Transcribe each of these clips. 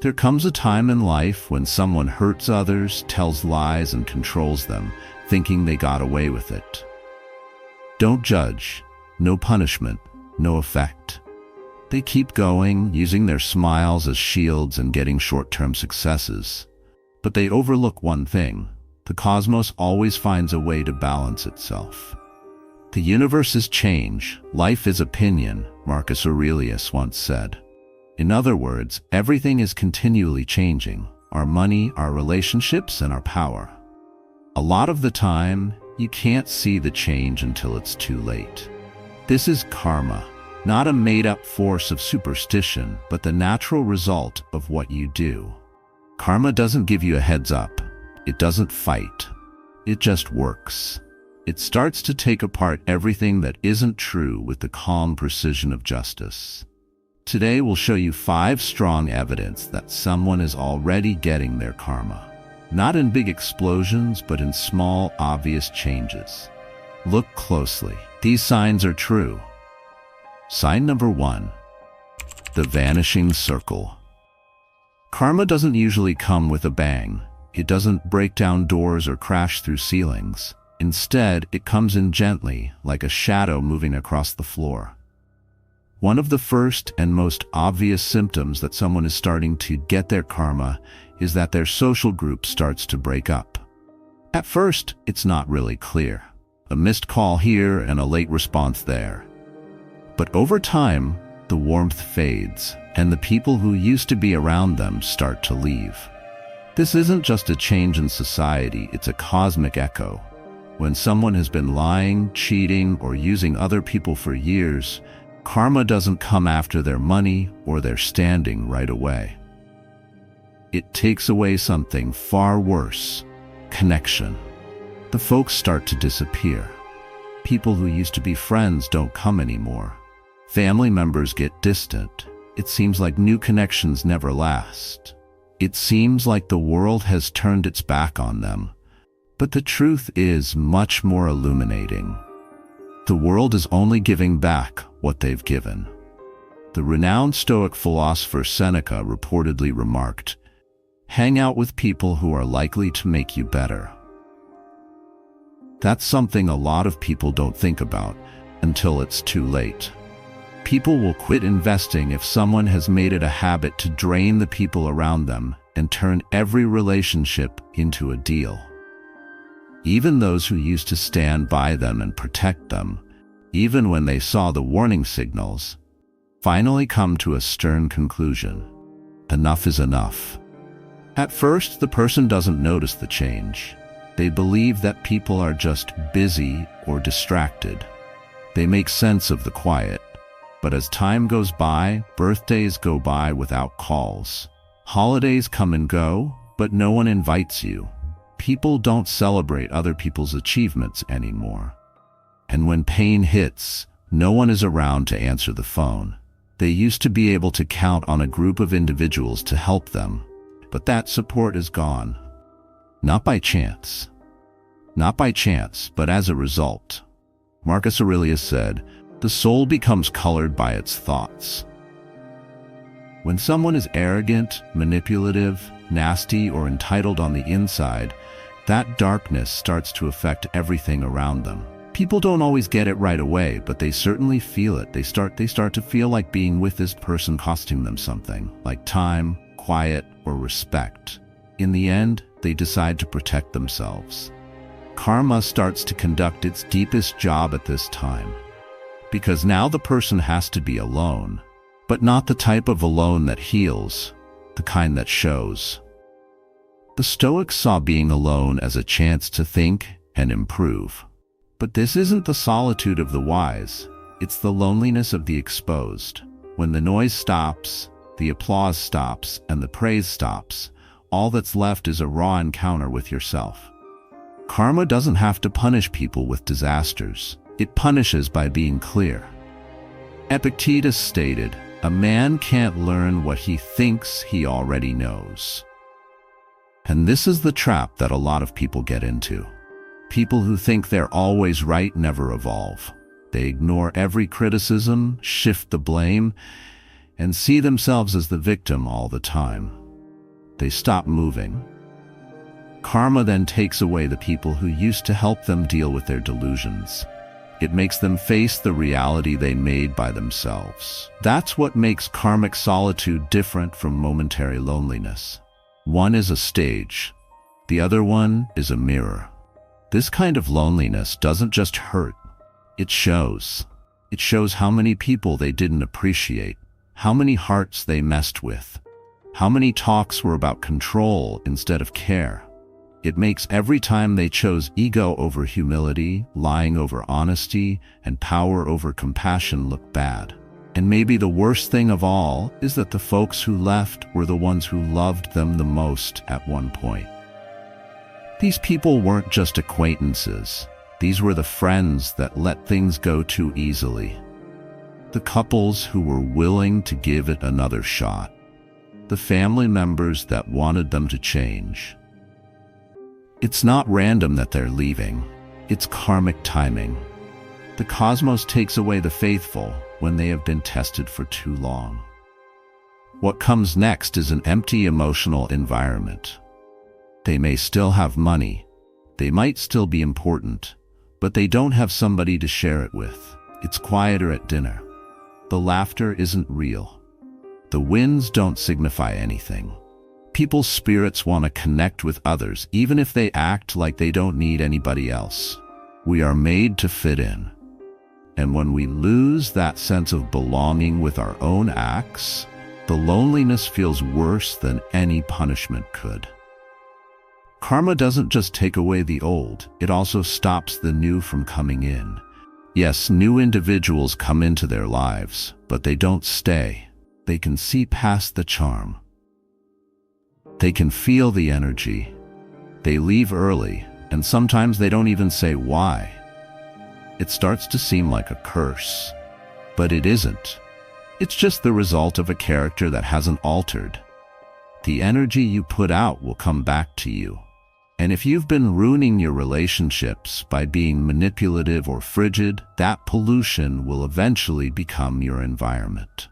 There comes a time in life when someone hurts others, tells lies, and controls them, thinking they got away with it. Don't judge. No punishment, no effect. They keep going, using their smiles as shields and getting short-term successes. But they overlook one thing. The cosmos always finds a way to balance itself. The universe is change, life is opinion, Marcus Aurelius once said. In other words, everything is continually changing. Our money, our relationships, and our power. A lot of the time, you can't see the change until it's too late. This is karma, not a made-up force of superstition, but the natural result of what you do. Karma doesn't give you a heads up. It doesn't fight. It just works. It starts to take apart everything that isn't true with the calm precision of justice. Today we'll show you 5 strong evidence that someone is already getting their karma. Not in big explosions, but in small, obvious changes. Look closely. These signs are true. Sign number 1. The vanishing circle. Karma doesn't usually come with a bang. It doesn't break down doors or crash through ceilings. Instead, it comes in gently, like a shadow moving across the floor. One of the first and most obvious symptoms that someone is starting to get their karma is that their social group starts to break up. At first, it's not really clear. A missed call here and a late response there. But over time, the warmth fades, and the people who used to be around them start to leave. This isn't just a change in society, it's a cosmic echo. When someone has been lying, cheating, or using other people for years, karma doesn't come after their money or their standing right away. It takes away something far worse: connection. The folks start to disappear. People who used to be friends don't come anymore. Family members get distant. It seems like new connections never last. It seems like the world has turned its back on them. But the truth is much more illuminating. The world is only giving back what they've given. The renowned Stoic philosopher Seneca reportedly remarked, "Hang out with people who are likely to make you better." That's something a lot of people don't think about until it's too late. People will quit investing if someone has made it a habit to drain the people around them and turn every relationship into a deal. Even those who used to stand by them and protect them, even when they saw the warning signals, finally come to a stern conclusion. Enough is enough. At first, the person doesn't notice the change. They believe that people are just busy or distracted. They make sense of the quiet. But as time goes by, birthdays go by without calls. Holidays come and go, but no one invites you. People don't celebrate other people's achievements anymore. And when pain hits, no one is around to answer the phone. They used to be able to count on a group of individuals to help them, but that support is gone. Not by chance. Not by chance, but as a result. Marcus Aurelius said, "The soul becomes colored by its thoughts." When someone is arrogant, manipulative, nasty, or entitled on the inside, that darkness starts to affect everything around them. People don't always get it right away, but they certainly feel it. They start to feel like being with this person costing them something, like time, quiet, or respect. In the end, they decide to protect themselves. Karma starts to conduct its deepest job at this time. Because now the person has to be alone, but not the type of alone that heals, the kind that shows. The Stoics saw being alone as a chance to think and improve. But this isn't the solitude of the wise, it's the loneliness of the exposed. When the noise stops, the applause stops, and the praise stops, all that's left is a raw encounter with yourself. Karma doesn't have to punish people with disasters. It punishes by being clear. Epictetus stated, "A man can't learn what he thinks he already knows." And this is the trap that a lot of people get into. People who think they're always right never evolve. They ignore every criticism, shift the blame, and see themselves as the victim all the time. They stop moving. Karma then takes away the people who used to help them deal with their delusions. It makes them face the reality they made by themselves. That's what makes karmic solitude different from momentary loneliness. One is a stage. The other one is a mirror. This kind of loneliness doesn't just hurt. It shows. It shows how many people they didn't appreciate, how many hearts they messed with, how many talks were about control instead of care. It makes every time they chose ego over humility, lying over honesty, and power over compassion look bad. And maybe the worst thing of all is that the folks who left were the ones who loved them the most at one point. These people weren't just acquaintances. These were the friends that let things go too easily. The couples who were willing to give it another shot. The family members that wanted them to change. It's not random that they're leaving. It's karmic timing. The cosmos takes away the faithful when they have been tested for too long. What comes next is an empty emotional environment. They may still have money. They might still be important, but they don't have somebody to share it with. It's quieter at dinner. The laughter isn't real. The winds don't signify anything. People's spirits want to connect with others, even if they act like they don't need anybody else. We are made to fit in. And when we lose that sense of belonging with our own acts, the loneliness feels worse than any punishment could. Karma doesn't just take away the old, it also stops the new from coming in. Yes, new individuals come into their lives, but they don't stay. They can see past the charm. They can feel the energy. They leave early, and sometimes they don't even say why. It starts to seem like a curse, but it isn't. It's just the result of a character that hasn't altered. The energy you put out will come back to you. And if you've been ruining your relationships by being manipulative or frigid, that pollution will eventually become your environment.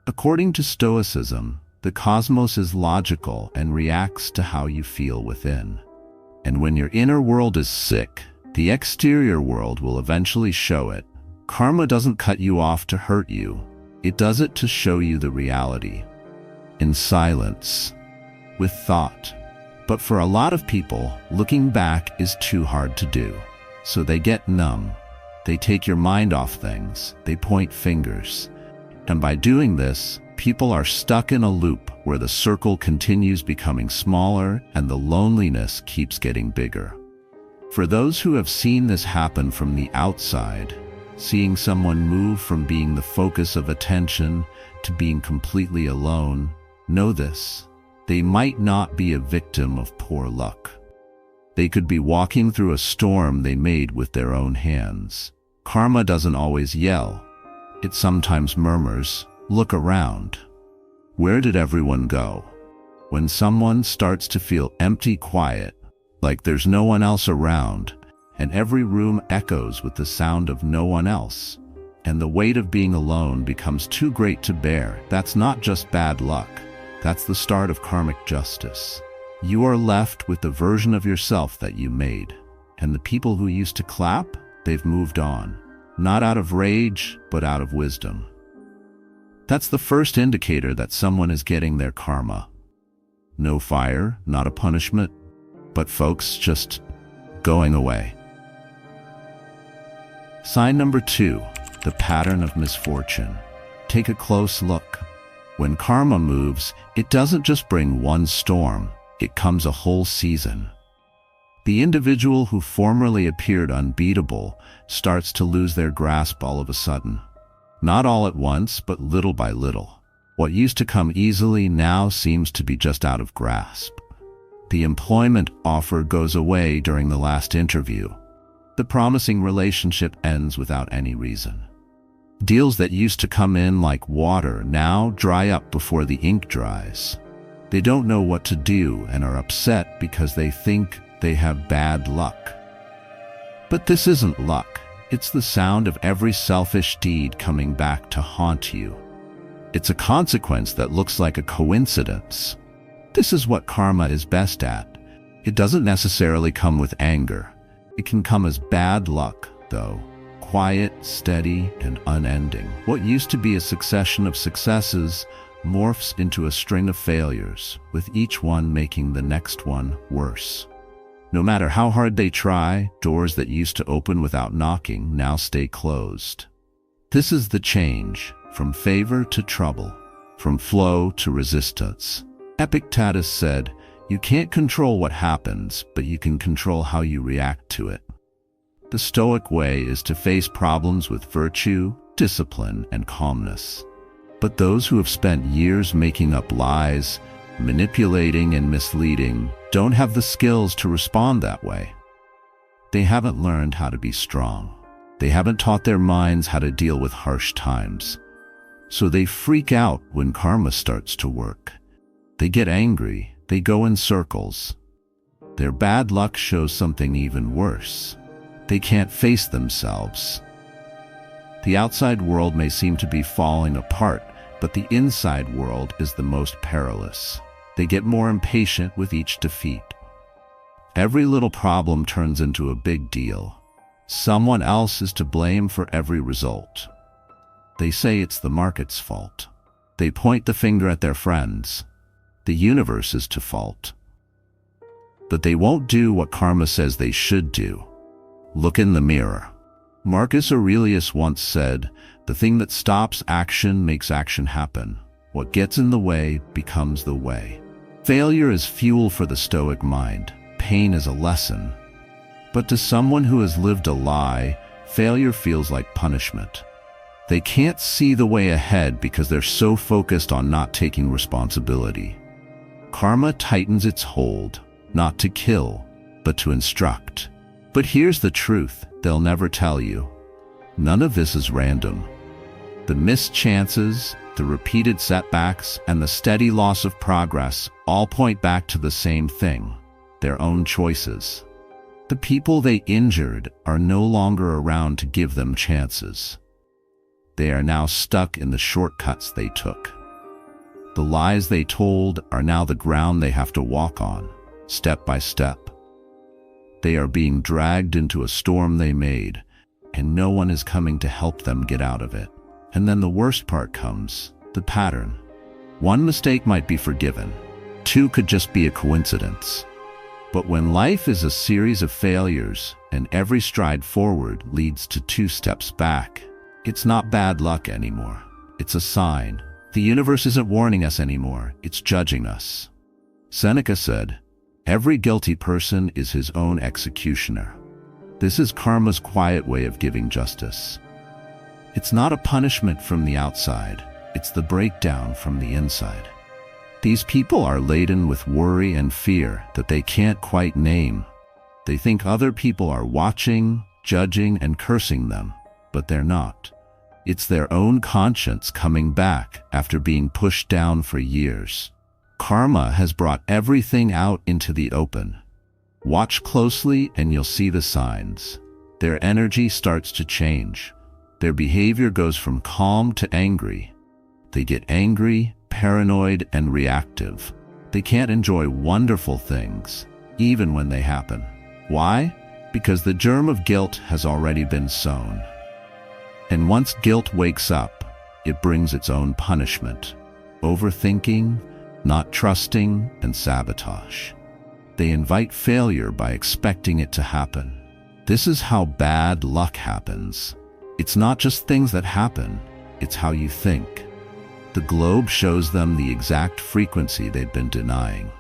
According to Stoicism, the cosmos is logical and reacts to how you feel within. And when your inner world is sick, the exterior world will eventually show it. Karma doesn't cut you off to hurt you. It does it to show you the reality. In silence, with thought. But for a lot of people, looking back is too hard to do. So they get numb. They take your mind off things. They point fingers. And by doing this, people are stuck in a loop where the circle continues becoming smaller and the loneliness keeps getting bigger. For those who have seen this happen from the outside, seeing someone move from being the focus of attention to being completely alone, know this: they might not be a victim of poor luck. They could be walking through a storm they made with their own hands. Karma doesn't always yell. It sometimes murmurs, "Look around. Where did everyone go?" When someone starts to feel empty quiet, like there's no one else around, and every room echoes with the sound of no one else, and the weight of being alone becomes too great to bear, that's not just bad luck. That's the start of karmic justice. You are left with the version of yourself that you made, and the people who used to clap, they've moved on. Not out of rage, but out of wisdom. That's the first indicator that someone is getting their karma. No fire, not a punishment, but folks just going away. Sign number 2, the pattern of misfortune. Take a close look. When karma moves, it doesn't just bring one storm, it comes a whole season. The individual who formerly appeared unbeatable starts to lose their grasp all of a sudden. Not all at once, but little by little. What used to come easily now seems to be just out of grasp. The employment offer goes away during the last interview. The promising relationship ends without any reason. Deals that used to come in like water now dry up before the ink dries. They don't know what to do and are upset because they think they have bad luck. But this isn't luck. It's the sound of every selfish deed coming back to haunt you. It's a consequence that looks like a coincidence, This is what karma is best at. It doesn't necessarily come with anger. It can come as bad luck, though. Quiet, steady, and unending. What used to be a succession of successes morphs into a string of failures, with each one making the next one worse. No matter how hard they try, doors that used to open without knocking now stay closed. This is the change, from favor to trouble, from flow to resistance. Epictetus said, "You can't control what happens, but you can control how you react to it." The Stoic way is to face problems with virtue, discipline, and calmness. But those who have spent years making up lies, manipulating and misleading, don't have the skills to respond that way. They haven't learned how to be strong. They haven't taught their minds how to deal with harsh times. So they freak out when karma starts to work. They get angry, they go in circles. Their bad luck shows something even worse. They can't face themselves. The outside world may seem to be falling apart, but the inside world is the most perilous. They get more impatient with each defeat. Every little problem turns into a big deal. Someone else is to blame for every result. They say it's the market's fault. They point the finger at their friends. The universe is to fault. But they won't do what karma says they should do. Look in the mirror. Marcus Aurelius once said, "The thing that stops action makes action happen. What gets in the way becomes the way." Failure is fuel for the Stoic mind. Pain is a lesson. But to someone who has lived a lie, failure feels like punishment. They can't see the way ahead because they're so focused on not taking responsibility. Karma tightens its hold, not to kill, but to instruct. But here's the truth they'll never tell you. None of this is random. The missed chances, the repeated setbacks, and the steady loss of progress all point back to the same thing, their own choices. The people they injured are no longer around to give them chances. They are now stuck in the shortcuts they took. The lies they told are now the ground they have to walk on, step by step. They are being dragged into a storm they made, and no one is coming to help them get out of it. And then the worst part comes, the pattern. One mistake might be forgiven. Two could just be a coincidence. But when life is a series of failures, and every stride forward leads to 2 steps back, it's not bad luck anymore. It's a sign. The universe isn't warning us anymore, it's judging us. Seneca said, "Every guilty person is his own executioner." This is karma's quiet way of giving justice. It's not a punishment from the outside, it's the breakdown from the inside. These people are laden with worry and fear that they can't quite name. They think other people are watching, judging, and cursing them, but they're not. It's their own conscience coming back after being pushed down for years. Karma has brought everything out into the open. Watch closely and you'll see the signs. Their energy starts to change. Their behavior goes from calm to angry. They get angry, paranoid, and reactive. They can't enjoy wonderful things, even when they happen. Why? Because the germ of guilt has already been sown. And once guilt wakes up, it brings its own punishment. Overthinking, not trusting, and sabotage. They invite failure by expecting it to happen. This is how bad luck happens. It's not just things that happen, it's how you think. The globe shows them the exact frequency they've been denying.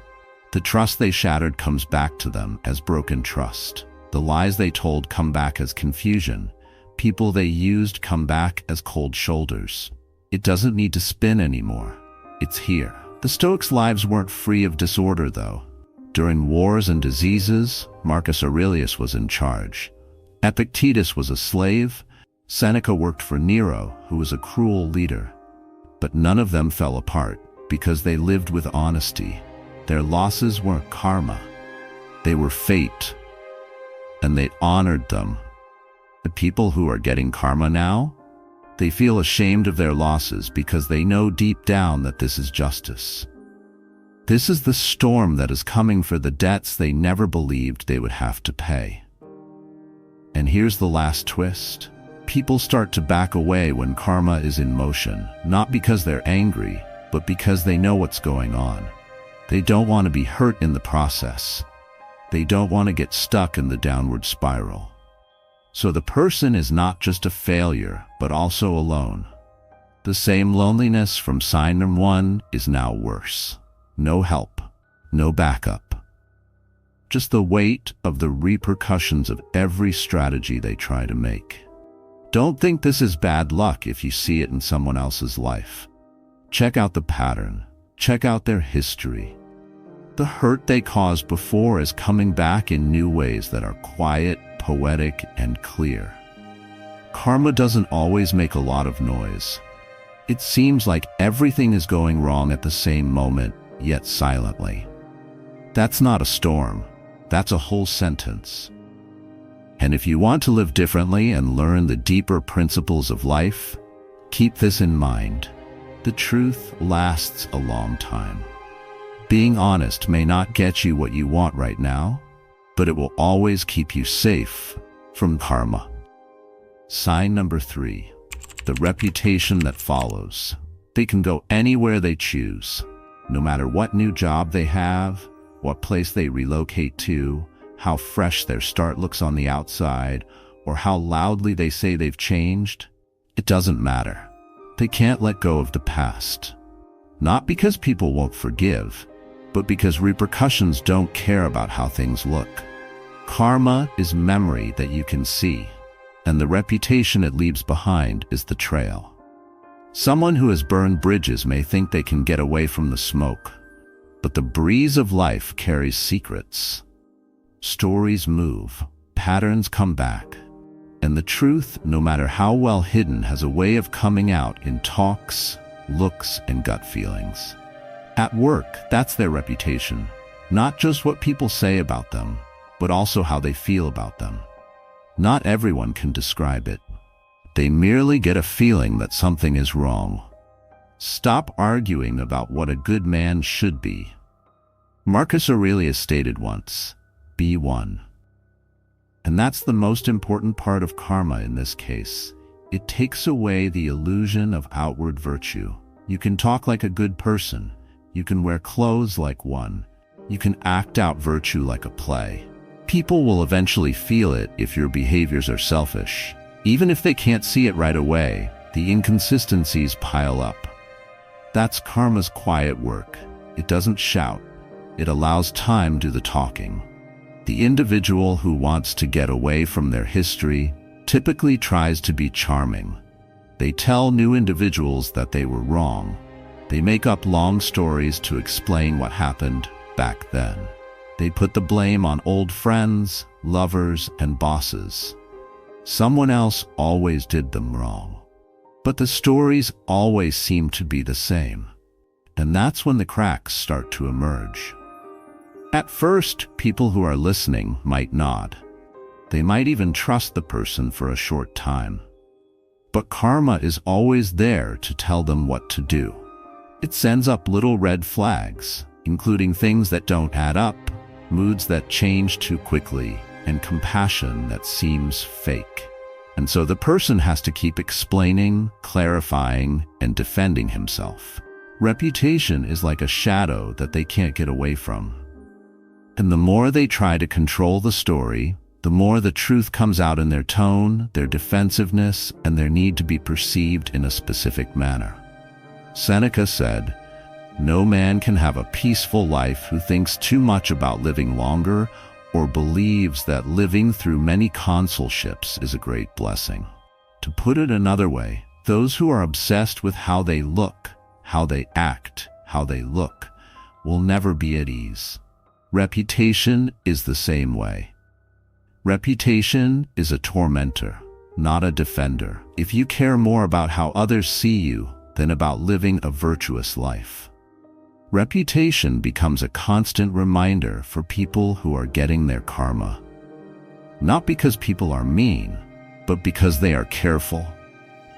The trust they shattered comes back to them as broken trust. The lies they told come back as confusion. People they used come back as cold shoulders. It doesn't need to spin anymore. It's here. The Stoics' lives weren't free of disorder, though. During wars and diseases, Marcus Aurelius was in charge. Epictetus was a slave. Seneca worked for Nero, who was a cruel leader. But none of them fell apart because they lived with honesty. Their losses weren't karma. They were fate. And they honored them. The people who are getting karma now, they feel ashamed of their losses because they know deep down that this is justice. This is the storm that is coming for the debts they never believed they would have to pay. And here's the last twist. People start to back away when karma is in motion, not because they're angry, but because they know what's going on. They don't want to be hurt in the process. They don't want to get stuck in the downward spiral. So the person is not just a failure, but also alone. The same loneliness from sign number 1 is now worse. No help, no backup. Just the weight of the repercussions of every strategy they try to make. Don't think this is bad luck if you see it in someone else's life. Check out the pattern. Check out their history. The hurt they caused before is coming back in new ways that are quiet, poetic, and clear. Karma doesn't always make a lot of noise. It seems like everything is going wrong at the same moment, yet silently. That's not a storm. That's a whole sentence. And if you want to live differently and learn the deeper principles of life, keep this in mind. The truth lasts a long time. Being honest may not get you what you want right now, but it will always keep you safe from karma. Sign number 3, the reputation that follows. They can go anywhere they choose, no matter what new job they have, what place they relocate to, how fresh their start looks on the outside, or how loudly they say they've changed. It doesn't matter. They can't let go of the past. Not because people won't forgive, but because repercussions don't care about how things look. Karma is memory that you can see, and the reputation it leaves behind is the trail. Someone who has burned bridges may think they can get away from the smoke, but the breeze of life carries secrets. Stories move, patterns come back, and the truth, no matter how well hidden, has a way of coming out in talks, looks, and gut feelings. At work, that's their reputation. Not just what people say about them, but also how they feel about them. Not everyone can describe it. They merely get a feeling that something is wrong. Stop arguing about what a good man should be. Marcus Aurelius stated once, "Be one." And that's the most important part of karma in this case. It takes away the illusion of outward virtue. You can talk like a good person. You can wear clothes like one. You can act out virtue like a play. People will eventually feel it if your behaviors are selfish. Even if they can't see it right away, the inconsistencies pile up. That's karma's quiet work. It doesn't shout. It allows time to do the talking. The individual who wants to get away from their history typically tries to be charming. They tell new individuals that they were wrong. They make up long stories to explain what happened back then. They put the blame on old friends, lovers, and bosses. Someone else always did them wrong. But the stories always seem to be the same. And that's when the cracks start to emerge. At first, people who are listening might nod. They might even trust the person for a short time. But karma is always there to tell them what to do. It sends up little red flags, including things that don't add up, moods that change too quickly, and compassion that seems fake. And so the person has to keep explaining, clarifying, and defending himself. Reputation is like a shadow that they can't get away from. And the more they try to control the story, the more the truth comes out in their tone, their defensiveness, and their need to be perceived in a specific manner. Seneca said, "No man can have a peaceful life who thinks too much about living longer or believes that living through many consulships is a great blessing." To put it another way, those who are obsessed with how they look, how they act, how they look, will never be at ease. Reputation is the same way. Reputation is a tormentor, not a defender. If you care more about how others see you than about living a virtuous life, reputation becomes a constant reminder for people who are getting their karma. Not because people are mean, but because they are careful.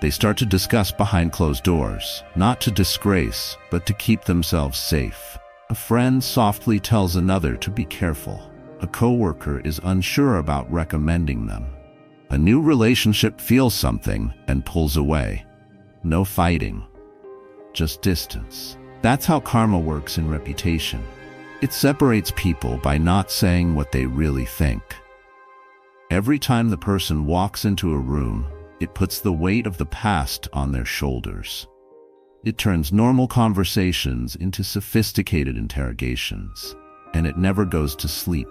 They start to discuss behind closed doors, not to disgrace, but to keep themselves safe. A friend softly tells another to be careful. A coworker is unsure about recommending them. A new relationship feels something and pulls away. No fighting, just distance. That's how karma works in reputation. It separates people by not saying what they really think. Every time the person walks into a room, it puts the weight of the past on their shoulders. It turns normal conversations into sophisticated interrogations, and it never goes to sleep.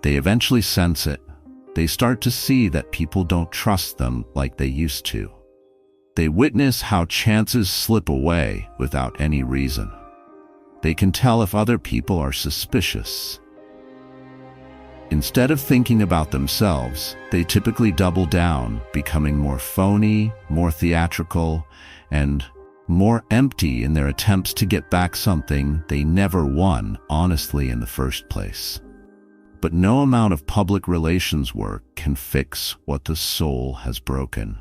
They eventually sense it. They start to see that people don't trust them like they used to. They witness how chances slip away without any reason. They can tell if other people are suspicious. Instead of thinking about themselves, they typically double down, becoming more phony, more theatrical, and more empty in their attempts to get back something they never won honestly in the first place. But no amount of public relations work can fix what the soul has broken.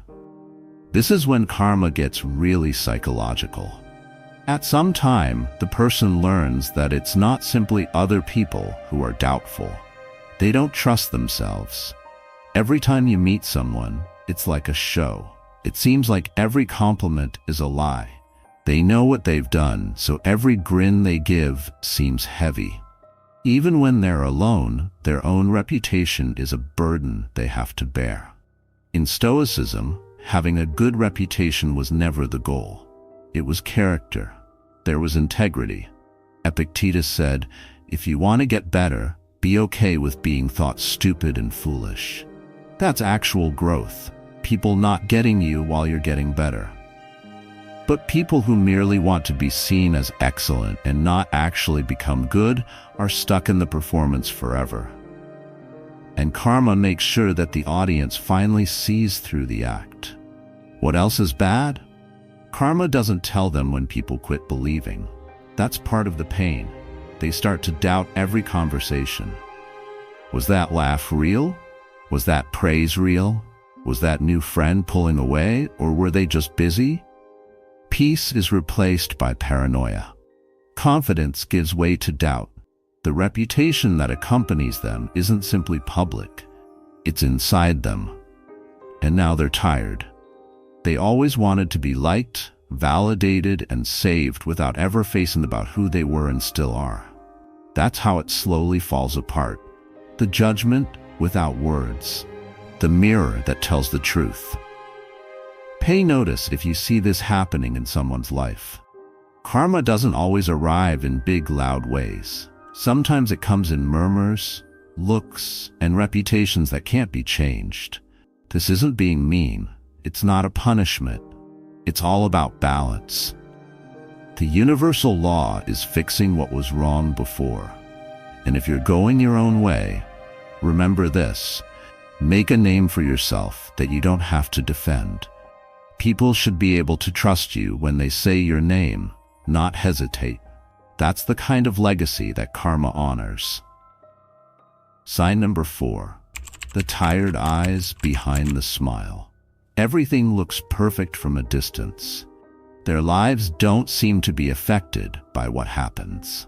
This is when karma gets really psychological. At some time, the person learns that it's not simply other people who are doubtful. They don't trust themselves. Every time you meet someone, it's like a show. It seems like every compliment is a lie. They know what they've done, so every grin they give seems heavy. Even when they're alone, their own reputation is a burden they have to bear. In Stoicism, having a good reputation was never the goal. It was character. There was integrity. Epictetus said, "If you want to get better, be okay with being thought stupid and foolish." That's actual growth. People not getting you while you're getting better. But people who merely want to be seen as excellent and not actually become good are stuck in the performance forever. And karma makes sure that the audience finally sees through the act. What else is bad? Karma doesn't tell them when people quit believing. That's part of the pain. They start to doubt every conversation. Was that laugh real? Was that praise real? Was that new friend pulling away, or were they just busy? Peace is replaced by paranoia. Confidence gives way to doubt. The reputation that accompanies them isn't simply public. It's inside them. And now they're tired. They always wanted to be liked, validated, and saved without ever facing about who they were and still are. That's how it slowly falls apart. The judgment without words. The mirror that tells the truth. Pay notice if you see this happening in someone's life. Karma doesn't always arrive in big, loud ways. Sometimes it comes in murmurs, looks, and reputations that can't be changed. This isn't being mean. It's not a punishment. It's all about balance. The universal law is fixing what was wrong before. And if you're going your own way, remember this. Make a name for yourself that you don't have to defend. People should be able to trust you when they say your name, not hesitate. That's the kind of legacy that karma honors. Sign number 4. The tired eyes behind the smile. Everything looks perfect from a distance. Their lives don't seem to be affected by what happens.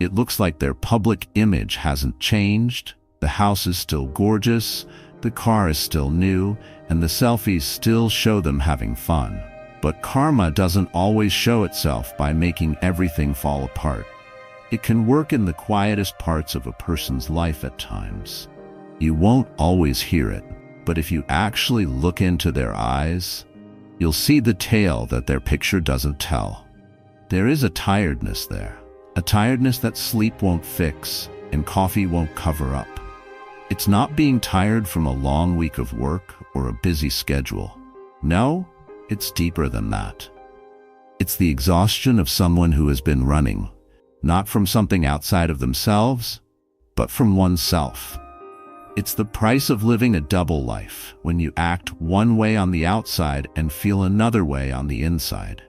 It looks like their public image hasn't changed, the house is still gorgeous, the car is still new, and the selfies still show them having fun. But karma doesn't always show itself by making everything fall apart. It can work in the quietest parts of a person's life at times. You won't always hear it, but if you actually look into their eyes, you'll see the tale that their picture doesn't tell. There is a tiredness there, a tiredness that sleep won't fix and coffee won't cover up. It's not being tired from a long week of work or a busy schedule. No, it's deeper than that. It's the exhaustion of someone who has been running, not from something outside of themselves, but from oneself. It's the price of living a double life, when you act one way on the outside and feel another way on the inside.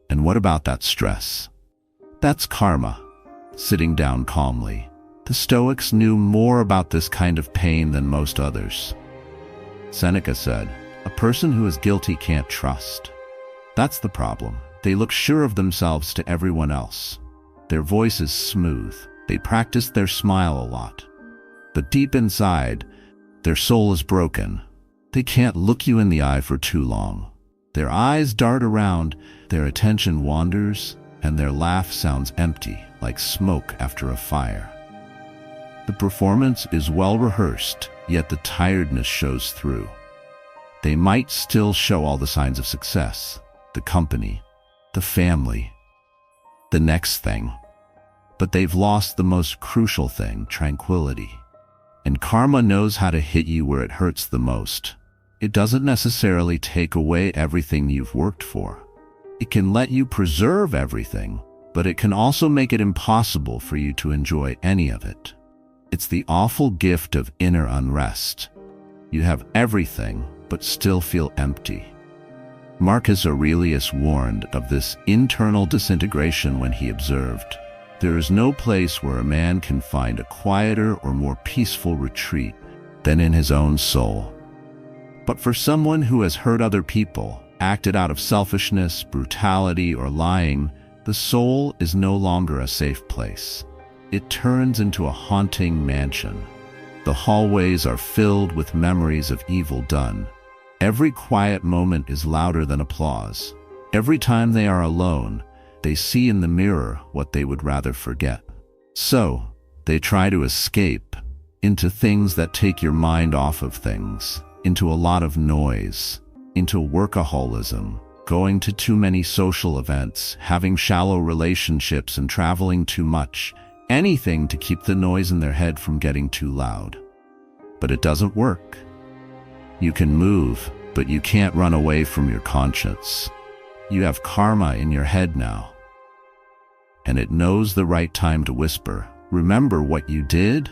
And what about that stress? That's karma, sitting down calmly. The Stoics knew more about this kind of pain than most others. Seneca said, "A person who is guilty can't trust." That's the problem. They look sure of themselves to everyone else. Their voice is smooth. They practice their smile a lot. But deep inside, their soul is broken. They can't look you in the eye for too long. Their eyes dart around, their attention wanders, and their laugh sounds empty, like smoke after a fire. The performance is well rehearsed, yet the tiredness shows through. They might still show all the signs of success, the company, the family, the next thing. But they've lost the most crucial thing, tranquility. And karma knows how to hit you where it hurts the most. It doesn't necessarily take away everything you've worked for. It can let you preserve everything, but it can also make it impossible for you to enjoy any of it. It's the awful gift of inner unrest. You have everything, but still feel empty. Marcus Aurelius warned of this internal disintegration when he observed, "There is no place where a man can find a quieter or more peaceful retreat than in his own soul." But for someone who has hurt other people, acted out of selfishness, brutality, or lying, the soul is no longer a safe place. It turns into a haunting mansion. The hallways are filled with memories of evil done. Every quiet moment is louder than applause. Every time they are alone, they see in the mirror what they would rather forget. So, they try to escape into things that take your mind off of things, into a lot of noise, into workaholism, going to too many social events, having shallow relationships and traveling too much, anything to keep the noise in their head from getting too loud. But it doesn't work. You can move, but you can't run away from your conscience. You have karma in your head now. And it knows the right time to whisper, "Remember what you did?"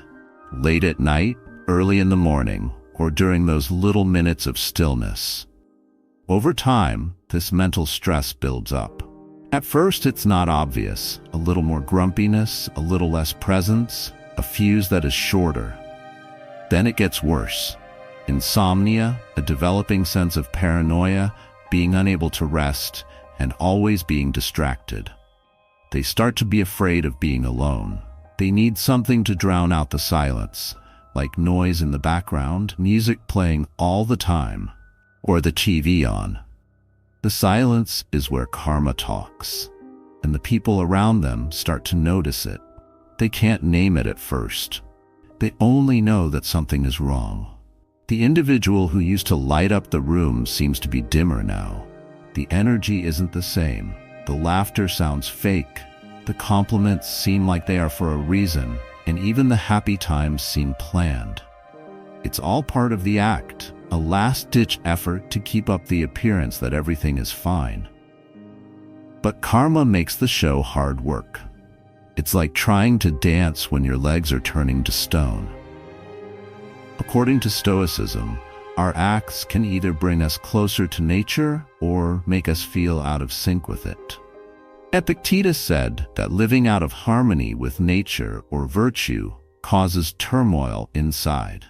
Late at night, early in the morning, or during those little minutes of stillness. Over time, this mental stress builds up. At first, it's not obvious. A little more grumpiness, a little less presence, a fuse that is shorter. Then it gets worse. Insomnia, a developing sense of paranoia, being unable to rest, and always being distracted. They start to be afraid of being alone. They need something to drown out the silence, like noise in the background, music playing all the time, or the TV on. The silence is where karma talks, and the people around them start to notice it. They can't name it at first. They only know that something is wrong. The individual who used to light up the room seems to be dimmer now. The energy isn't the same. The laughter sounds fake. The compliments seem like they are for a reason, and even the happy times seem planned. It's all part of the act, a last-ditch effort to keep up the appearance that everything is fine. But karma makes the show hard work. It's like trying to dance when your legs are turning to stone. According to Stoicism, our acts can either bring us closer to nature or make us feel out of sync with it. Epictetus said that living out of harmony with nature or virtue causes turmoil inside.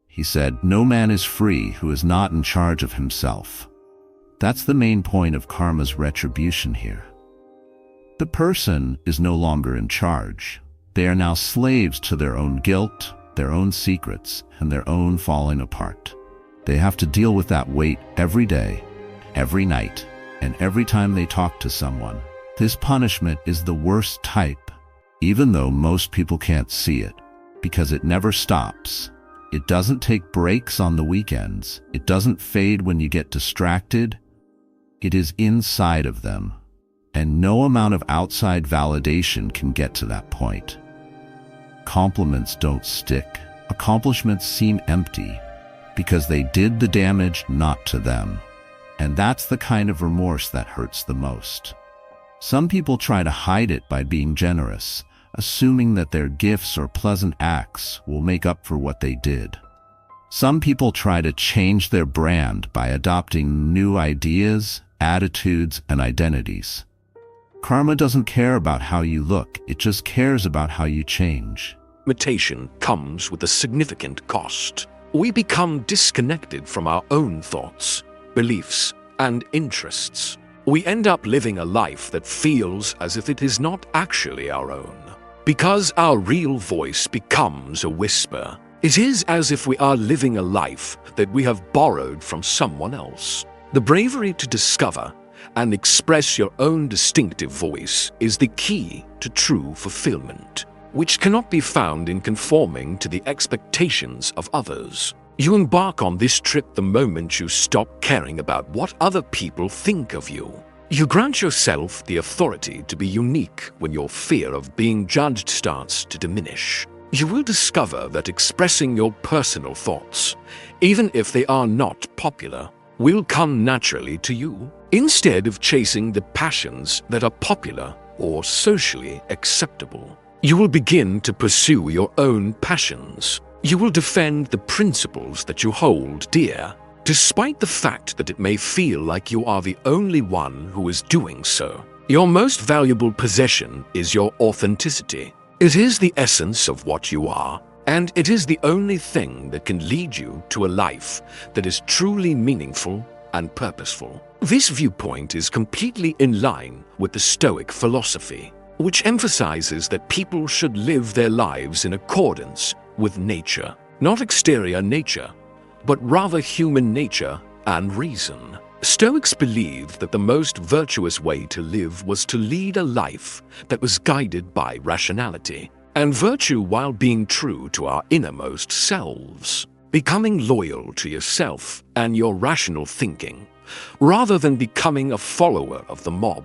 He said, "No man is free who is not in charge of himself." That's the main point of karma's retribution here. The person is no longer in charge. They are now slaves to their own guilt, their own secrets, and their own falling apart. They have to deal with that weight every day, every night, and every time they talk to someone. This punishment is the worst type, even though most people can't see it, because it never stops. It doesn't take breaks on the weekends. It doesn't fade when you get distracted. It is inside of them, and no amount of outside validation can get to that point. Compliments don't stick. Accomplishments seem empty because they did the damage not to them. And that's the kind of remorse that hurts the most. Some people try to hide it by being generous, assuming that their gifts or pleasant acts will make up for what they did. Some people try to change their brand by adopting new ideas, attitudes, and identities. Karma doesn't care about how you look, it just cares about how you change. Imitation comes with a significant cost. We become disconnected from our own thoughts, beliefs, and interests. we end up living a life that feels as if it is not actually our own. Because our real voice becomes a whisper, it is as if we are living a life that we have borrowed from someone else. The bravery to discover and express your own distinctive voice is the key to true fulfillment, which cannot be found in conforming to the expectations of others. You embark on this trip the moment you stop caring about what other people think of you. You grant yourself the authority to be unique when your fear of being judged starts to diminish. You will discover that expressing your personal thoughts, even if they are not popular, will come naturally to you, instead of chasing the passions that are popular or socially acceptable. You will begin to pursue your own passions. You will defend the principles that you hold dear, despite the fact that it may feel like you are the only one who is doing so. Your most valuable possession is your authenticity. It is the essence of what you are, and it is the only thing that can lead you to a life that is truly meaningful and purposeful. This viewpoint is completely in line with the Stoic philosophy, which emphasizes that people should live their lives in accordance with nature, not exterior nature, but rather human nature and reason. Stoics believed that the most virtuous way to live was to lead a life that was guided by rationality and virtue while being true to our innermost selves, becoming loyal to yourself and your rational thinking, rather than becoming a follower of the mob,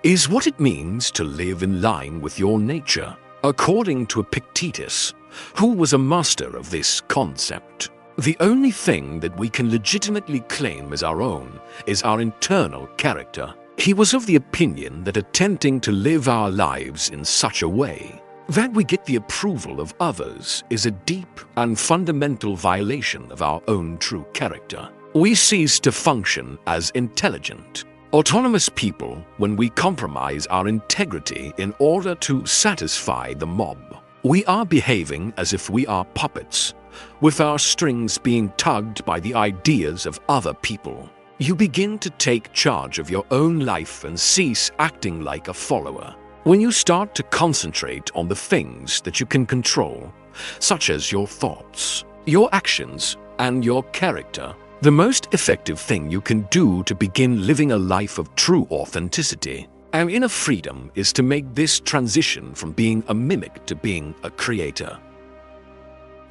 is what it means to live in line with your nature, according to Epictetus, who was a master of this concept. The only thing that we can legitimately claim as our own is our internal character. He was of the opinion that attempting to live our lives in such a way that we get the approval of others is a deep and fundamental violation of our own true character. We cease to function as intelligent, autonomous people when we compromise our integrity in order to satisfy the mob. We are behaving as if we are puppets, with our strings being tugged by the ideas of other people. You begin to take charge of your own life and cease acting like a follower. When you start to concentrate on the things that you can control, such as your thoughts, your actions, and your character, the most effective thing you can do to begin living a life of true authenticity and inner freedom is to make this transition from being a mimic to being a creator.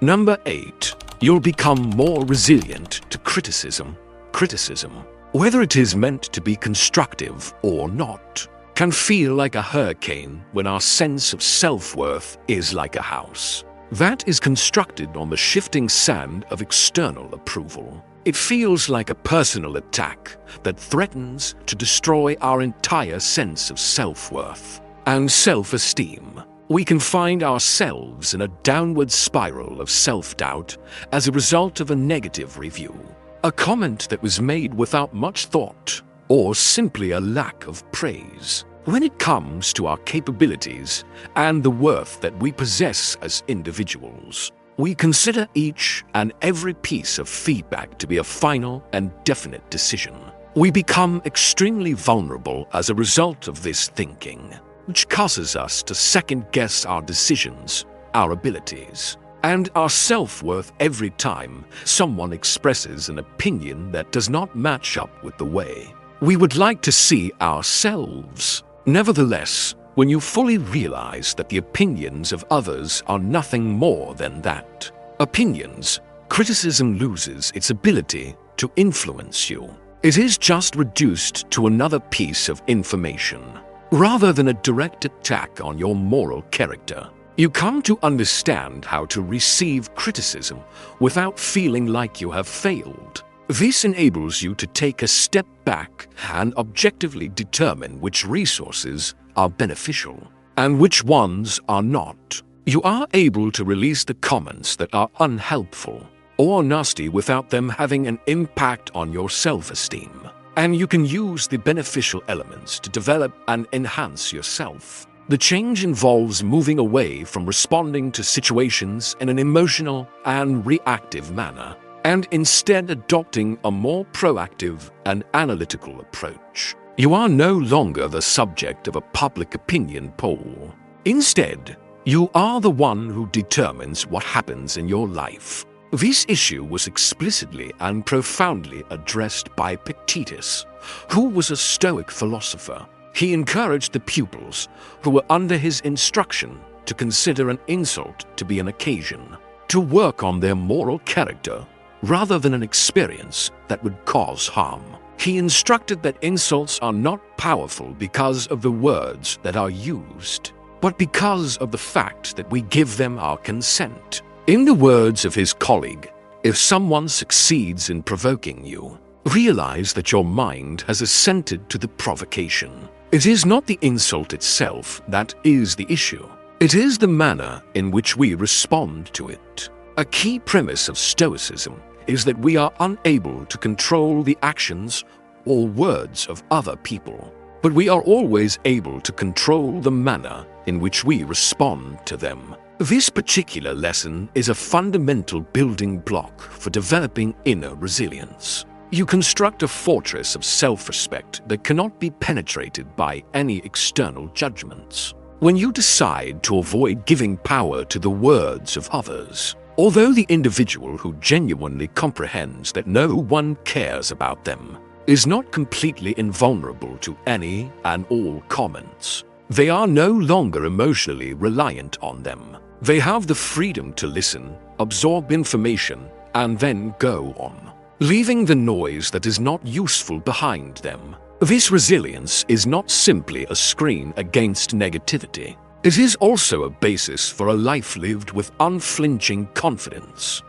Number 8. You'll become more resilient to criticism. Criticism, whether it is meant to be constructive or not, can feel like a hurricane when our sense of self-worth is like a house that is constructed on the shifting sand of external approval. It feels like a personal attack that threatens to destroy our entire sense of self-worth and self-esteem. We can find ourselves in a downward spiral of self-doubt as a result of a negative review, a comment that was made without much thought, or simply a lack of praise. When it comes to our capabilities and the worth that we possess as individuals, we consider each and every piece of feedback to be a final and definite decision. We become extremely vulnerable as a result of this thinking, which causes us to second-guess our decisions, our abilities, and our self-worth every time someone expresses an opinion that does not match up with the way we would like to see ourselves. Nevertheless, when you fully realize that the opinions of others are nothing more than that, opinions, criticism loses its ability to influence you. It is just reduced to another piece of information, rather than a direct attack on your moral character. You come to understand how to receive criticism without feeling like you have failed. This enables you to take a step back and objectively determine which resources are beneficial and which ones are not. You are able to release the comments that are unhelpful or nasty without them having an impact on your self-esteem. And you can use the beneficial elements to develop and enhance yourself. The change involves moving away from responding to situations in an emotional and reactive manner, and instead adopting a more proactive and analytical approach. You are no longer the subject of a public opinion poll. Instead, you are the one who determines what happens in your life. This issue was explicitly and profoundly addressed by Epictetus, who was a Stoic philosopher. He encouraged the pupils who were under his instruction to consider an insult to be an occasion, to work on their moral character rather than an experience that would cause harm. He instructed that insults are not powerful because of the words that are used, but because of the fact that we give them our consent. In the words of his colleague, if someone succeeds in provoking you, realize that your mind has assented to the provocation. It is not the insult itself that is the issue. It is the manner in which we respond to it. A key premise of Stoicism is that we are unable to control the actions or words of other people, but we are always able to control the manner in which we respond to them. This particular lesson is a fundamental building block for developing inner resilience. You construct a fortress of self-respect that cannot be penetrated by any external judgments. When you decide to avoid giving power to the words of others, although the individual who genuinely comprehends that no one cares about them is not completely invulnerable to any and all comments, they are no longer emotionally reliant on them. They have the freedom to listen, absorb information, and then go on, leaving the noise that is not useful behind them. This resilience is not simply a screen against negativity. It is also a basis for a life lived with unflinching confidence.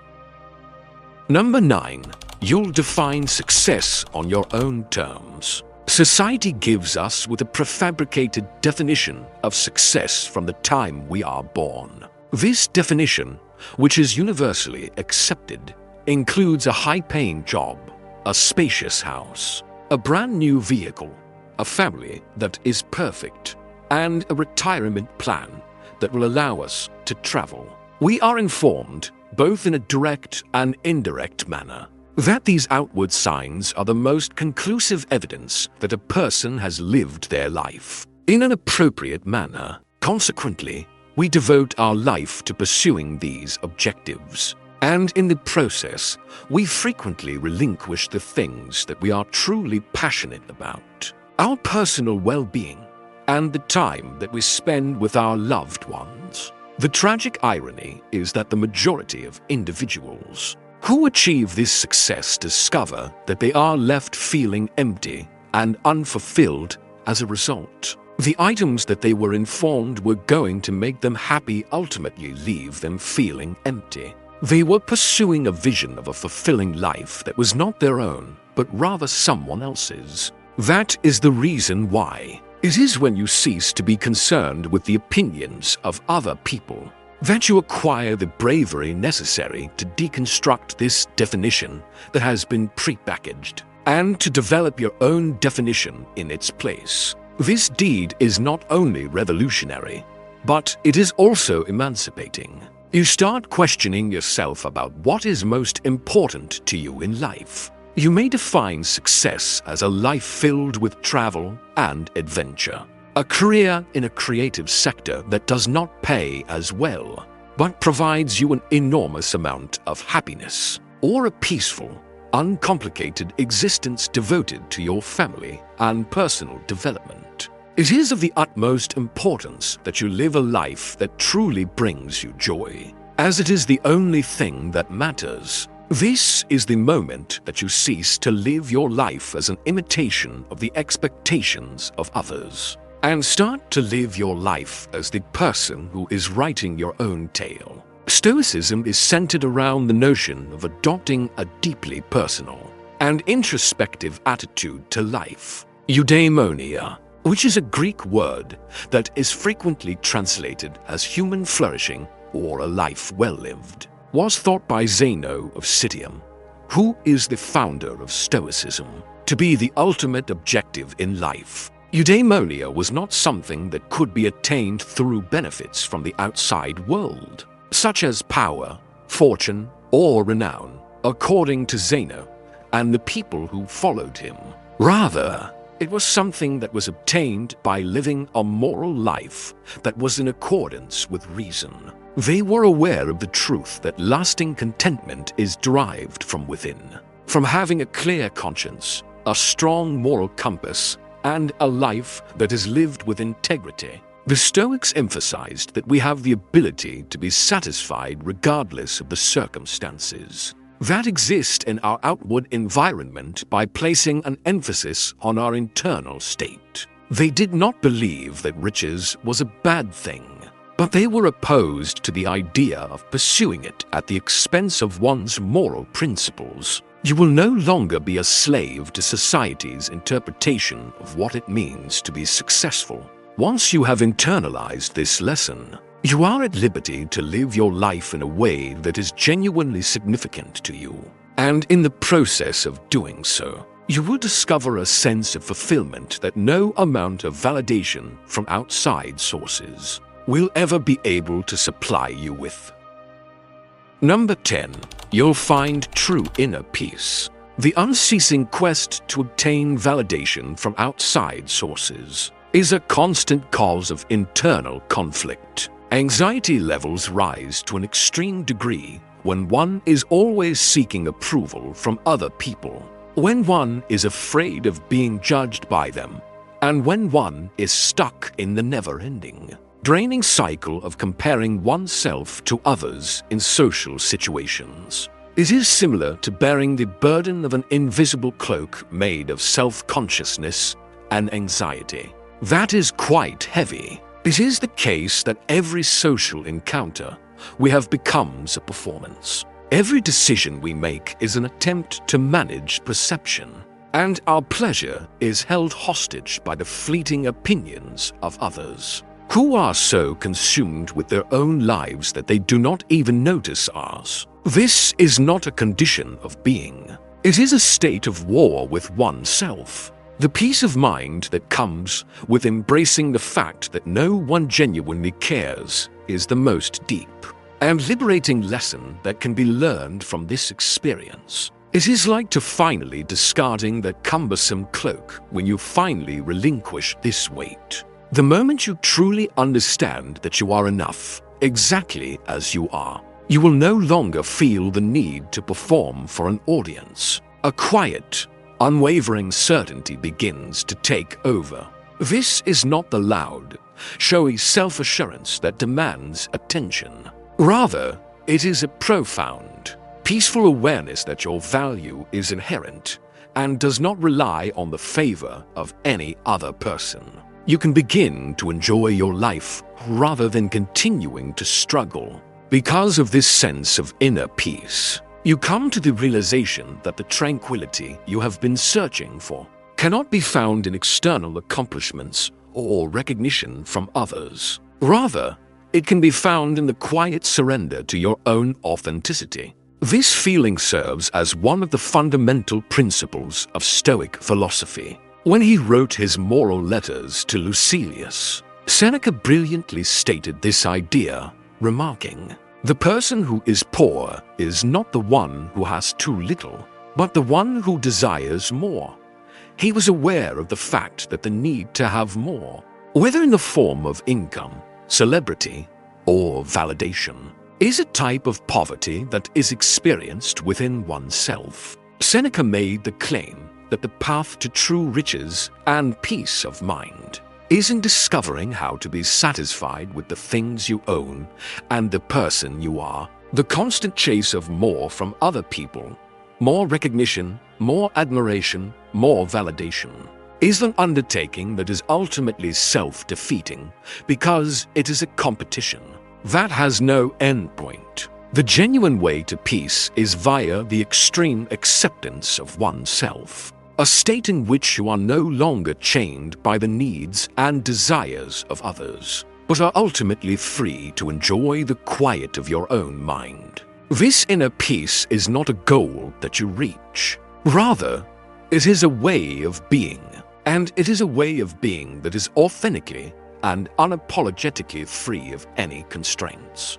Number 9. You'll define success on your own terms. Society gives us with a prefabricated definition of success from the time we are born. This definition, which is universally accepted, includes a high-paying job, a spacious house, a brand-new vehicle, a family that is perfect, and a retirement plan that will allow us to travel. We are informed, both in a direct and indirect manner, that these outward signs are the most conclusive evidence that a person has lived their life in an appropriate manner. Consequently, we devote our life to pursuing these objectives, and in the process, we frequently relinquish the things that we are truly passionate about, our personal well-being, and the time that we spend with our loved ones. The tragic irony is that the majority of individuals who achieve this success discover that they are left feeling empty and unfulfilled as a result. The items that they were informed were going to make them happy ultimately leave them feeling empty. They were pursuing a vision of a fulfilling life that was not their own, but rather someone else's. That is the reason why. It is when you cease to be concerned with the opinions of other people that you acquire the bravery necessary to deconstruct this definition that has been prepackaged and to develop your own definition in its place. This deed is not only revolutionary, but it is also emancipating. You start questioning yourself about what is most important to you in life. You may define success as a life filled with travel and adventure, a career in a creative sector that does not pay as well, but provides you an enormous amount of happiness, or a peaceful, uncomplicated existence devoted to your family and personal development. It is of the utmost importance that you live a life that truly brings you joy, as it is the only thing that matters. This is the moment that you cease to live your life as an imitation of the expectations of others, and start to live your life as the person who is writing your own tale. Stoicism is centered around the notion of adopting a deeply personal and introspective attitude to life. Eudaimonia, which is a Greek word that is frequently translated as human flourishing or a life well lived, was thought by Zeno of Citium, who is the founder of Stoicism, to be the ultimate objective in life. Eudaimonia was not something that could be attained through benefits from the outside world, such as power, fortune, or renown, according to Zeno and the people who followed him. Rather, It was something that was obtained by living a moral life that was in accordance with reason. They were aware of the truth that lasting contentment is derived from within, from having a clear conscience, a strong moral compass, and a life that is lived with integrity. The Stoics emphasized that we have the ability to be satisfied regardless of the circumstances that exist in our outward environment by placing an emphasis on our internal state. They did not believe that riches was a bad thing, but they were opposed to the idea of pursuing it at the expense of one's moral principles. You will no longer be a slave to society's interpretation of what it means to be successful. Once you have internalized this lesson, you are at liberty to live your life in a way that is genuinely significant to you. And in the process of doing so, you will discover a sense of fulfillment that no amount of validation from outside sources will ever be able to supply you with. Number 10. You'll find true inner peace. The unceasing quest to obtain validation from outside sources is a constant cause of internal conflict. Anxiety levels rise to an extreme degree when one is always seeking approval from other people, when one is afraid of being judged by them, and when one is stuck in the never-ending, draining cycle of comparing oneself to others in social situations. It is similar to bearing the burden of an invisible cloak made of self-consciousness and anxiety. That is quite heavy. It is the case that every social encounter we have becomes a performance. Every decision we make is an attempt to manage perception, and our pleasure is held hostage by the fleeting opinions of others, who are so consumed with their own lives that they do not even notice ours. This is not a condition of being. It is a state of war with oneself. The peace of mind that comes with embracing the fact that no one genuinely cares is the most deep and liberating lesson that can be learned from this experience. It is like to finally discarding the cumbersome cloak when you finally relinquish this weight. The moment you truly understand that you are enough, exactly as you are, you will no longer feel the need to perform for an audience. A quiet, unwavering certainty begins to take over. This is not the loud, showy self-assurance that demands attention. Rather, it is a profound, peaceful awareness that your value is inherent and does not rely on the favor of any other person. You can begin to enjoy your life rather than continuing to struggle. Because of this sense of inner peace, you come to the realization that the tranquility you have been searching for cannot be found in external accomplishments or recognition from others. Rather, it can be found in the quiet surrender to your own authenticity. This feeling serves as one of the fundamental principles of Stoic philosophy. When he wrote his moral letters to Lucilius, Seneca brilliantly stated this idea, remarking, "The person who is poor is not the one who has too little, but the one who desires more." He was aware of the fact that the need to have more, whether in the form of income, celebrity, or validation, is a type of poverty that is experienced within oneself. Seneca made the claim that the path to true riches and peace of mind is in discovering how to be satisfied with the things you own and the person you are. The constant chase of more from other people, more recognition, more admiration, more validation, is an undertaking that is ultimately self-defeating because it is a competition that has no endpoint. The genuine way to peace is via the extreme acceptance of oneself, a state in which you are no longer chained by the needs and desires of others, but are ultimately free to enjoy the quiet of your own mind. This inner peace is not a goal that you reach. Rather, it is a way of being, and it is a way of being that is authentically and unapologetically free of any constraints.